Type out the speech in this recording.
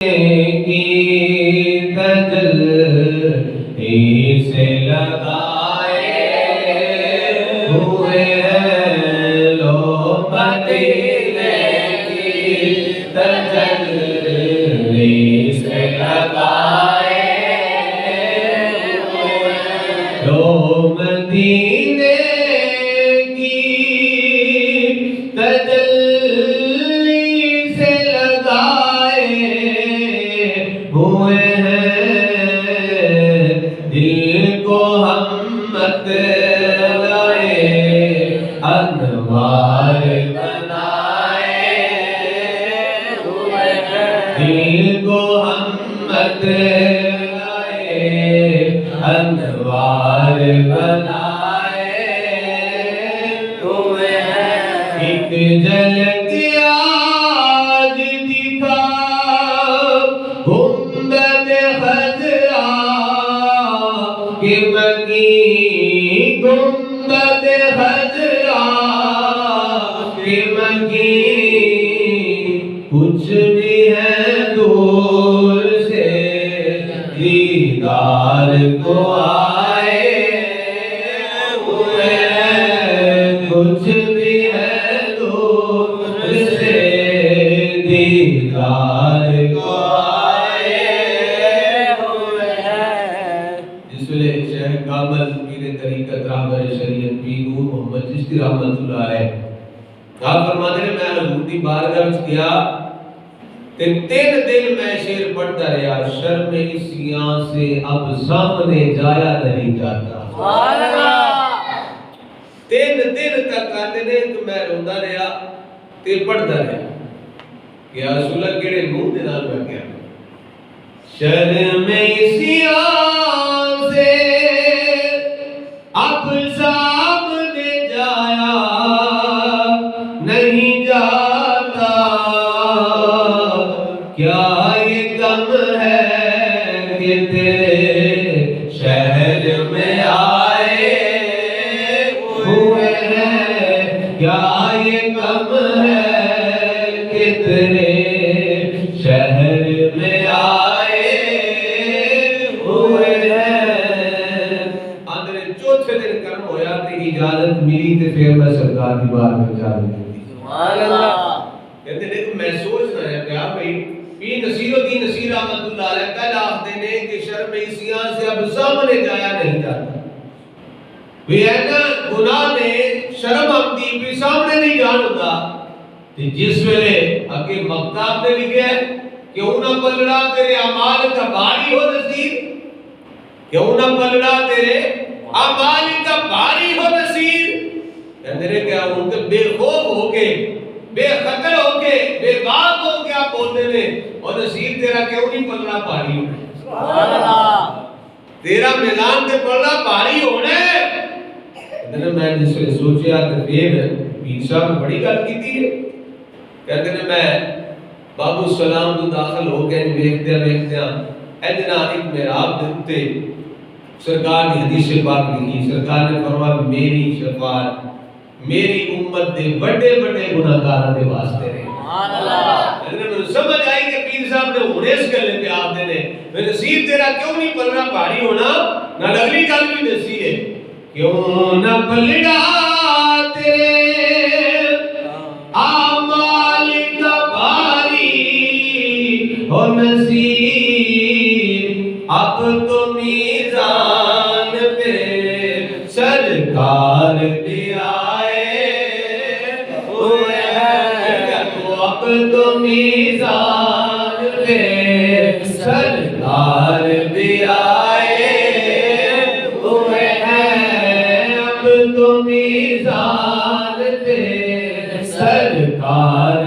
की तजल्ली से लगाए हुए हैं लोग मदीने की तजल्ली से लगाए हुए हैं लोग मदीने की तजल्ली से लगाए हुए हैं दिल को हम मत लाए अनवार बनाए हुए हैं दिल को हम मत लाए अनवार बनाए हुए हैं एक झलक आज दिखा गुंबद खज़रा के मगी गुंबद खज़रा के मगी कुछ भी है दूर से दीदार को आए हुए हैं कुछ भी है दूर से दीदार को शेख कामल पीर तरीक़त रहबर शरीयत पीर नूर मोहम्मद चिश्ती रहमतुल्लाह अलैह आप फरमाते हैं मैं हुजूर दी बारगाह विच गया ते 3 दिन मैं शेर पढ़ता रहा शर्म इसियां से अब सामने जाया नहीं जाता सुभान अल्लाह 3 दिन तक आते ने तो मैं रोंदा रहा ते पढ़ता रहा कि या रसूल अल्लाह केड़े मुंह दे नाल मैं गया शर्म इसियां से अब सामने जाया नहीं जाता क्या ये गम है कि तेरे शहर में आए हुए हैं क्या ये गम है कि तेरे शहर में आए हुए हैं आंदरे चौथे दिन कर्म होया ते इजाजत मिली ते फिर मैं सरकार दी बारगाह में जा दी सुभान अल्लाह कहते ने मैं सोच रहा क्या भाई पीर नसीरुद्दीन नसीर रहमतुल्लाह अलैह पहला आखदे ने कि शर्म इसियां से अब सामने जाया नहीं जाता वे है ना गुनाह ने शर्म आंदी भी सामने नहीं जान होता ते जिस वेले अगे मक्ताब ने लिखा है क्यों ना पलड़ा तेरे अमाल का भारी हो नसीर क्यों ना पलड़ा तेरे अमाल का भारी हो नसीर कहते ने क्या उन ते बेखौफ होके बेखतर होके बेबाक होके आप बोलते ने और नसीर तेरा क्यों नहीं पलड़ा भारी होना सुभान अल्लाह तेरा मैदान ते पलड़ा भारी होना कहते मैं जिस वेले सोचा ते फिर पीर साहब बड़ी गल कीती है कहते ने मैं बाबू सलाम तो दाखिल हो गए देखते इतना एक मेहराब दे उत्ते सरकार ने हदीस पाक लिखी सरकार ने फरमाया मेरी शफाअत मेरी उम्मत दे बड़े-बड़े गुनाहगारां दे वास्ते है सुभान अल्लाह मैंने समझ आई कि पीर साहब ने हुणे इस गल पे आप देने वे नसीब तेरा क्यों नहीं पलड़ा भारी होना ना अगली गल भी दसी है क्यों ना पलड़ा तेरे आमाल का भारी हो नसीब अब तो मीज़ान पे सरकार भी आए हुए हैं अब तो मीज़ान पे सरकार भी आए हुए हैं अब तो मीज़ान पे सरकार